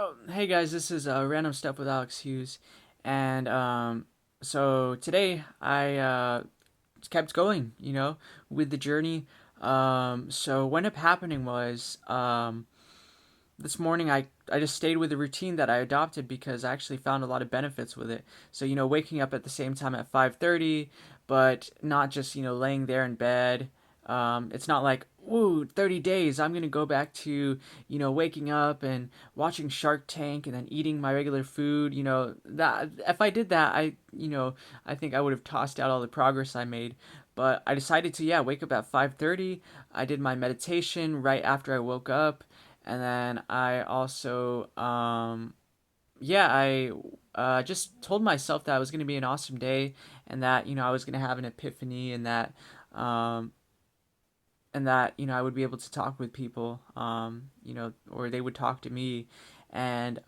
Oh, hey guys, this is Random Stuff with Alex Hughes, and so today I kept going, with the journey. So what ended up happening was this morning I just stayed with the routine that I adopted because I actually found a lot of benefits with it. So waking up at the same time at 5:30, but not just laying there in bed. It's not like, ooh, 30 days, I'm gonna go back to waking up and watching Shark Tank and then eating my regular food. That if I did that, I think I would have tossed out all the progress I made. But I decided to, yeah, wake up at 5:30. I did my meditation right after I woke up, and then I also, yeah, I just told myself that it was going to be an awesome day, and that, I was going to have an epiphany, um, and that, I would be able to talk with people, or they would talk to me. And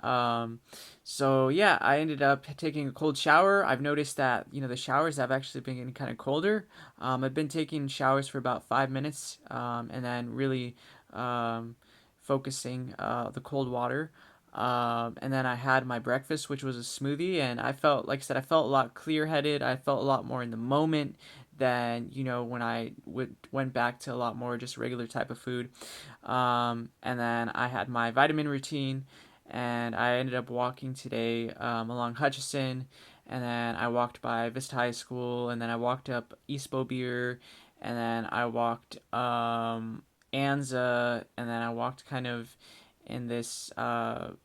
so, yeah, I ended up taking a cold shower. I've noticed that, the showers have actually been getting kind of colder. I've been taking showers for about 5 minutes, and then really focusing the cold water. And then I had my breakfast, which was a smoothie, and I felt, like I said, I felt a lot clear headed. I felt a lot more in the moment than when I went back to a lot more just regular type of food. And then I had my vitamin routine, and I ended up walking today along Hutchison, and then I walked by Vista High School, and then I walked up East Beer, and then I walked Anza, and then I walked kind of in this kind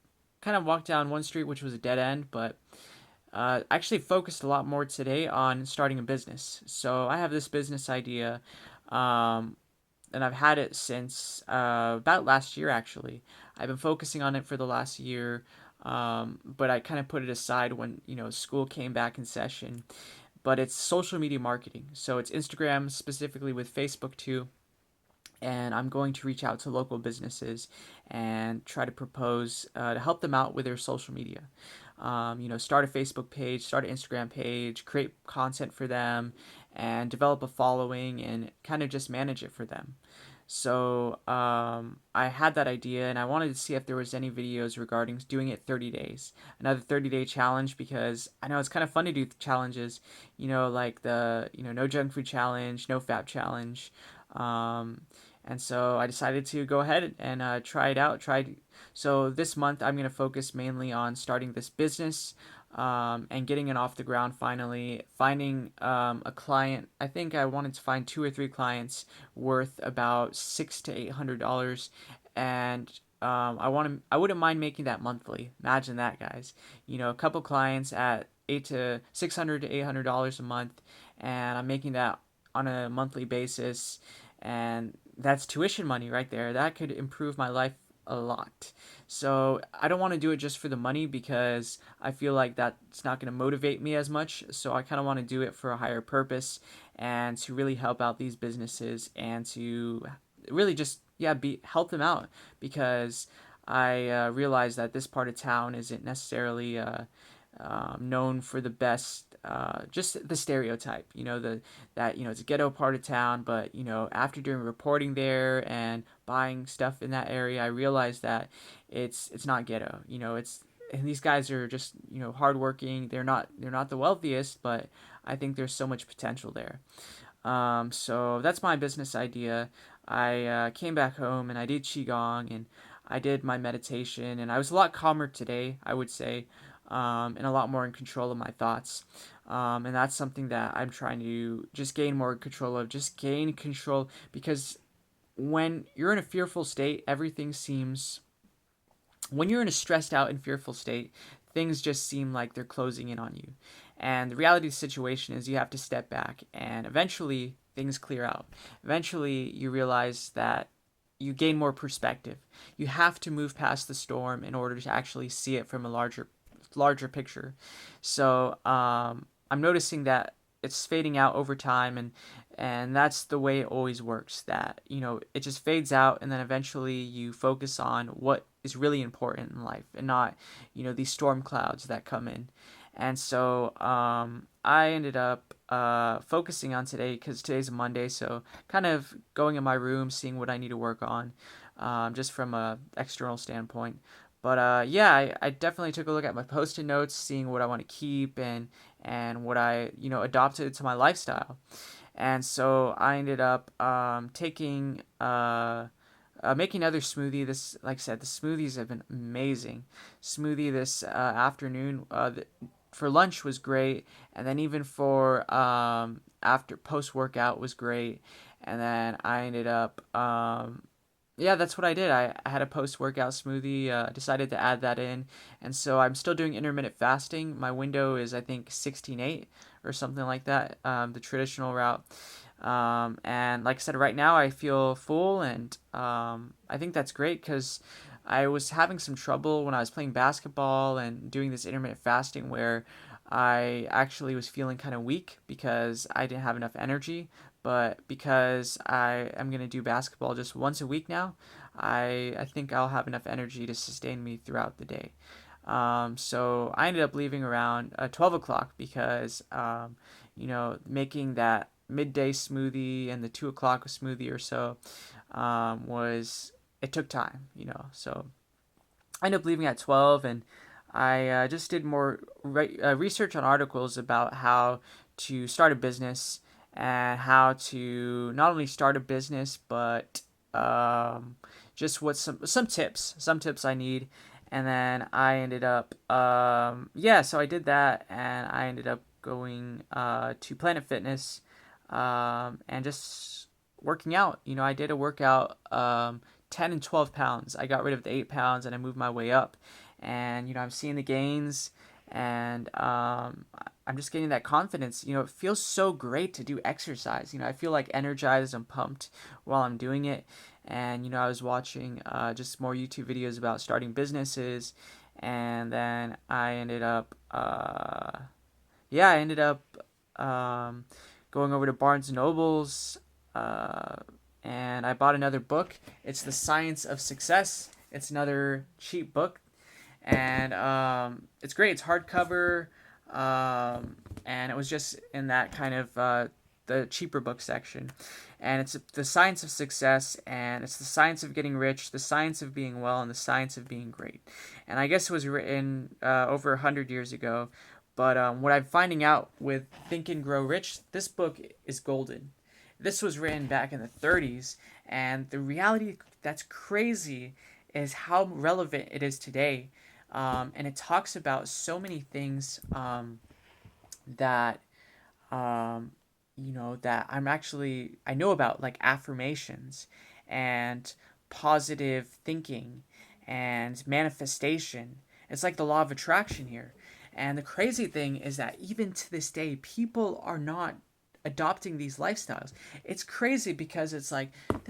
of walked down one street which was a dead end, but actually focused a lot more today on starting a business. So I have this business idea, um, and I've had it since about last year, actually. I've been focusing on it for the last year, but I kind of put it aside when, school came back in session. But it's social media marketing. So it's Instagram, specifically with Facebook too. And I'm going to reach out to local businesses and try to propose to help them out with their social media. Start a Facebook page, start an Instagram page, create content for them, and develop a following and kind of just manage it for them. So I had that idea, and I wanted to see if there was any videos regarding doing it 30 days, another 30-day challenge, because I know it's kind of fun to do challenges, like the no junk food challenge, no fat challenge. Um, and so I decided to go ahead and try it out. So this month I'm going to focus mainly on starting this business, and getting it off the ground finally. Finding a client. I think I wanted to find two or three clients worth about $600 to $800, and I wouldn't mind making that monthly. Imagine that, guys. A couple clients at $600 to $800 a month, and I'm making that on a monthly basis, and that's tuition money right there. That could improve my life a lot. So I don't want to do it just for the money because I feel like that's not going to motivate me as much. So I kind of want to do it for a higher purpose and to really help out these businesses and to really just, yeah, be help them out, because I realize that this part of town isn't necessarily known for the best, just the stereotype, that it's a ghetto part of town. But after doing reporting there and buying stuff in that area, I realized that it's not ghetto. And these guys are just hardworking. They're not the wealthiest, but I think there's so much potential there. So that's my business idea. I came back home and I did qigong, and I did my meditation, and I was a lot calmer today, I would say, and a lot more in control of my thoughts. And that's something that I'm trying to just gain more control of, just gain control, because when you're in a fearful state, everything seems, when you're in a stressed out and fearful state, things just seem like they're closing in on you. And the reality of the situation is you have to step back, and eventually things clear out. Eventually you realize that you gain more perspective. You have to move past the storm in order to actually see it from a larger picture. So I'm noticing that it's fading out over time, and that's the way it always works. That it just fades out, and then eventually you focus on what is really important in life, and not these storm clouds that come in. And so I ended up focusing on today, because today's a Monday, so kind of going in my room, seeing what I need to work on, just from a external standpoint. But yeah, I definitely took a look at my post-it notes, seeing what I want to keep and what I adopted to my lifestyle. And so I ended up taking making another smoothie. This, like I said, the smoothies have been amazing. Smoothie this afternoon. For lunch was great, and then even for after post workout was great. And then I ended up yeah, that's what I did. I had a post workout smoothie, decided to add that in. And so I'm still doing intermittent fasting. My window is, I think, 16:8 or something like that, the traditional route. And like I said, right now I feel full, and I think that's great because I was having some trouble when I was playing basketball and doing this intermittent fasting where I actually was feeling kind of weak because I didn't have enough energy. But because I am going to do basketball just once a week now, I think I'll have enough energy to sustain me throughout the day. So I ended up leaving around 12 o'clock because, making that midday smoothie and the 2 o'clock smoothie or so it took time, So I ended up leaving at 12, and I just did more research on articles about how to start a business and how to not only start a business but just what some tips I need. And then I ended up yeah, so I did that, and I ended up going to Planet Fitness and just working out. I did a workout 10 and 12 pounds. I got rid of the 8 pounds and I moved my way up. And, I'm seeing the gains, and I'm just getting that confidence. It feels so great to do exercise. I feel like energized and pumped while I'm doing it. And, I was watching just more YouTube videos about starting businesses. And then I ended up um, going over to Barnes and Nobles, uh, and I bought another book. It's The Science of Success. It's another cheap book, and it's great. It's hardcover, and it was just in that kind of the cheaper book section. And it's The Science of Success, and it's the science of getting rich, the science of being well, and the science of being great. And I guess it was written over 100 years ago. But what I'm finding out with Think and Grow Rich, this book is golden. This was written back in the 30s, and the reality that's crazy is how relevant it is today. And it talks about so many things that um, that I know about, like affirmations and positive thinking and manifestation. It's like the law of attraction here. And the crazy thing is that even to this day, people are not adopting these lifestyles. It's crazy because it's like